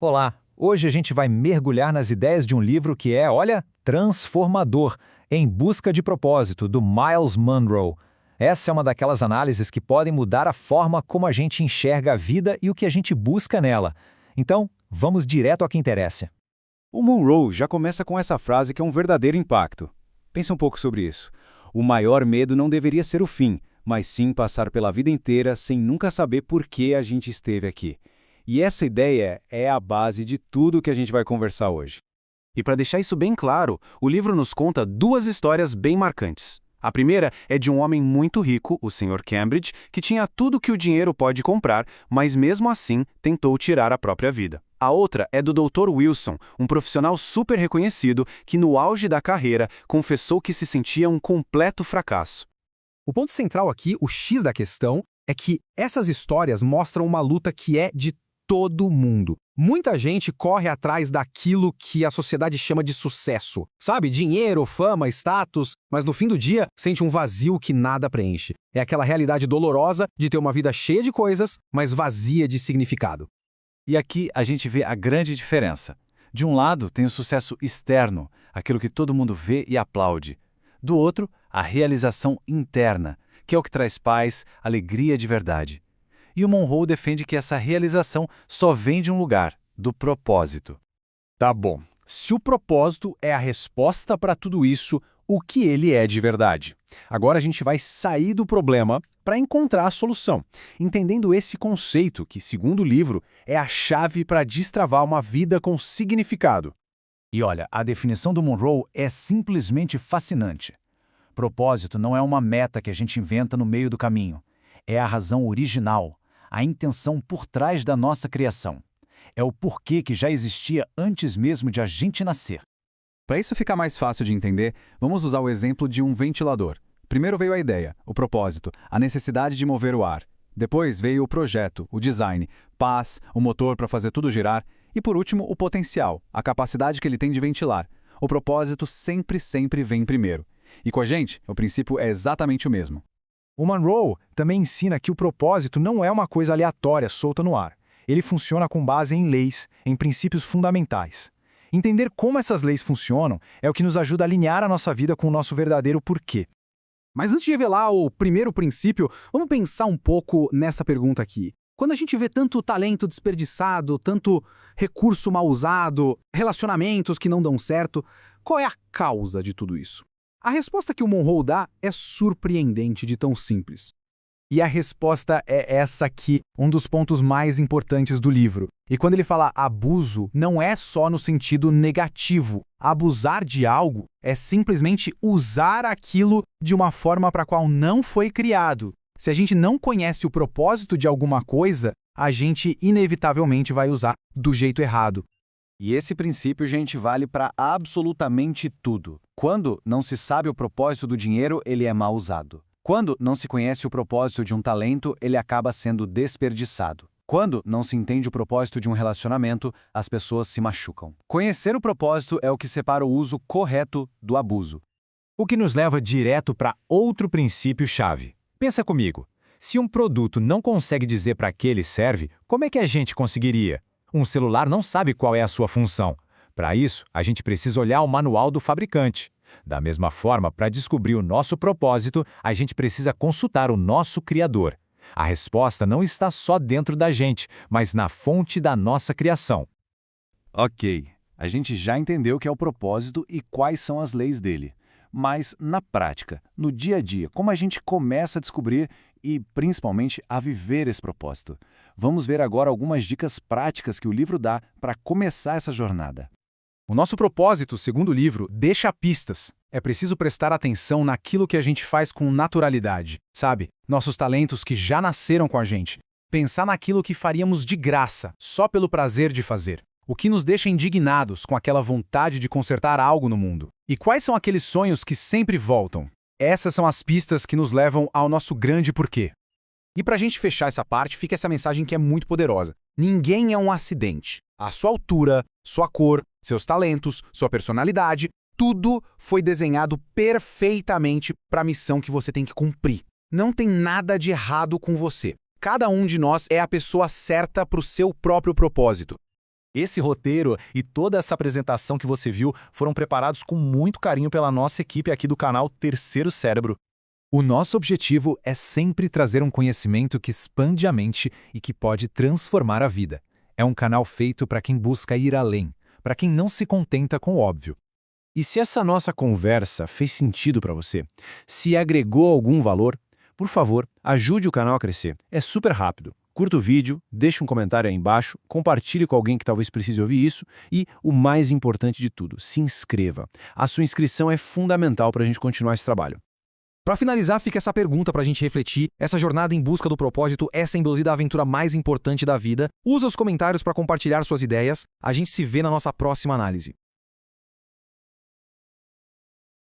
Olá, hoje a gente vai mergulhar nas ideias de um livro que é, olha, transformador, Em Busca de Propósito, do Miles Monroe. Essa é uma daquelas análises que podem mudar a forma como a gente enxerga a vida e o que a gente busca nela. Então, vamos direto ao que interessa. O Monroe já começa com essa frase que é um verdadeiro impacto. Pensa um pouco sobre isso. O maior medo não deveria ser o fim, mas sim passar pela vida inteira sem nunca saber por que a gente esteve aqui. E essa ideia é a base de tudo que a gente vai conversar hoje. E para deixar isso bem claro, o livro nos conta duas histórias bem marcantes. A primeira é de um homem muito rico, o Sr. Cambridge, que tinha tudo que o dinheiro pode comprar, mas mesmo assim tentou tirar a própria vida. A outra é do Dr. Wilson, um profissional super reconhecido que no auge da carreira confessou que se sentia um completo fracasso. O ponto central aqui, o X da questão, é que essas histórias mostram uma luta que é de todo mundo. Muita gente corre atrás daquilo que a sociedade chama de sucesso. Sabe, dinheiro, fama, status, mas no fim do dia sente um vazio que nada preenche. É aquela realidade dolorosa de ter uma vida cheia de coisas, mas vazia de significado. E aqui a gente vê a grande diferença. De um lado tem o sucesso externo, aquilo que todo mundo vê e aplaude. Do outro, a realização interna, que é o que traz paz, alegria de verdade. E o Monroe defende que essa realização só vem de um lugar, do propósito. Tá bom. Se o propósito é a resposta para tudo isso, o que ele é de verdade? Agora a gente vai sair do problema para encontrar a solução, entendendo esse conceito que, segundo o livro, é a chave para destravar uma vida com significado. E olha, a definição do Monroe é simplesmente fascinante. Propósito não é uma meta que a gente inventa no meio do caminho. É a razão original, a intenção por trás da nossa criação. É o porquê que já existia antes mesmo de a gente nascer. Para isso ficar mais fácil de entender, vamos usar o exemplo de um ventilador. Primeiro veio a ideia, o propósito, a necessidade de mover o ar. Depois veio o projeto, o design, paz, o motor para fazer tudo girar. E por último, o potencial, a capacidade que ele tem de ventilar. O propósito sempre vem primeiro. E com a gente, o princípio é exatamente o mesmo. O Monroe também ensina que o propósito não é uma coisa aleatória solta no ar. Ele funciona com base em leis, em princípios fundamentais. Entender como essas leis funcionam é o que nos ajuda a alinhar a nossa vida com o nosso verdadeiro porquê. Mas antes de revelar o primeiro princípio, vamos pensar um pouco nessa pergunta aqui. Quando a gente vê tanto talento desperdiçado, tanto recurso mal usado, relacionamentos que não dão certo, qual é a causa de tudo isso? A resposta que o Monroe dá é surpreendente de tão simples. E a resposta é essa aqui, um dos pontos mais importantes do livro. E quando ele fala abuso, não é só no sentido negativo. Abusar de algo é simplesmente usar aquilo de uma forma para a qual não foi criado. Se a gente não conhece o propósito de alguma coisa, a gente inevitavelmente vai usar do jeito errado. E esse princípio, gente, vale para absolutamente tudo. Quando não se sabe o propósito do dinheiro, ele é mal usado. Quando não se conhece o propósito de um talento, ele acaba sendo desperdiçado. Quando não se entende o propósito de um relacionamento, as pessoas se machucam. Conhecer o propósito é o que separa o uso correto do abuso. O que nos leva direto para outro princípio-chave. Pensa comigo, se um produto não consegue dizer para que ele serve, como é que a gente conseguiria? Um celular não sabe qual é a sua função. Para isso, a gente precisa olhar o manual do fabricante. Da mesma forma, para descobrir o nosso propósito, a gente precisa consultar o nosso Criador. A resposta não está só dentro da gente, mas na fonte da nossa criação. Ok, a gente já entendeu o que é o propósito e quais são as leis dele. Mas, na prática, no dia a dia, como a gente começa a descobrir e, principalmente, a viver esse propósito? Vamos ver agora algumas dicas práticas que o livro dá para começar essa jornada. O nosso propósito, segundo o livro, deixa pistas. É preciso prestar atenção naquilo que a gente faz com naturalidade, sabe? Nossos talentos que já nasceram com a gente. Pensar naquilo que faríamos de graça, só pelo prazer de fazer. O que nos deixa indignados com aquela vontade de consertar algo no mundo. E quais são aqueles sonhos que sempre voltam? Essas são as pistas que nos levam ao nosso grande porquê. E para a gente fechar essa parte, fica essa mensagem que é muito poderosa. Ninguém é um acidente. A sua altura, sua cor, seus talentos, sua personalidade, tudo foi desenhado perfeitamente para a missão que você tem que cumprir. Não tem nada de errado com você. Cada um de nós é a pessoa certa para o seu próprio propósito. Esse roteiro e toda essa apresentação que você viu foram preparados com muito carinho pela nossa equipe aqui do canal Terceiro Cérebro. O nosso objetivo é sempre trazer um conhecimento que expande a mente e que pode transformar a vida. É um canal feito para quem busca ir além, para quem não se contenta com o óbvio. E se essa nossa conversa fez sentido para você, se agregou algum valor, por favor, ajude o canal a crescer. É super rápido. Curta o vídeo, deixe um comentário aí embaixo, compartilhe com alguém que talvez precise ouvir isso e, o mais importante de tudo, se inscreva. A sua inscrição é fundamental para a gente continuar esse trabalho. Para finalizar, fica essa pergunta para a gente refletir. Essa jornada em busca do propósito é sem dúvida a aventura mais importante da vida. Usa os comentários para compartilhar suas ideias. A gente se vê na nossa próxima análise.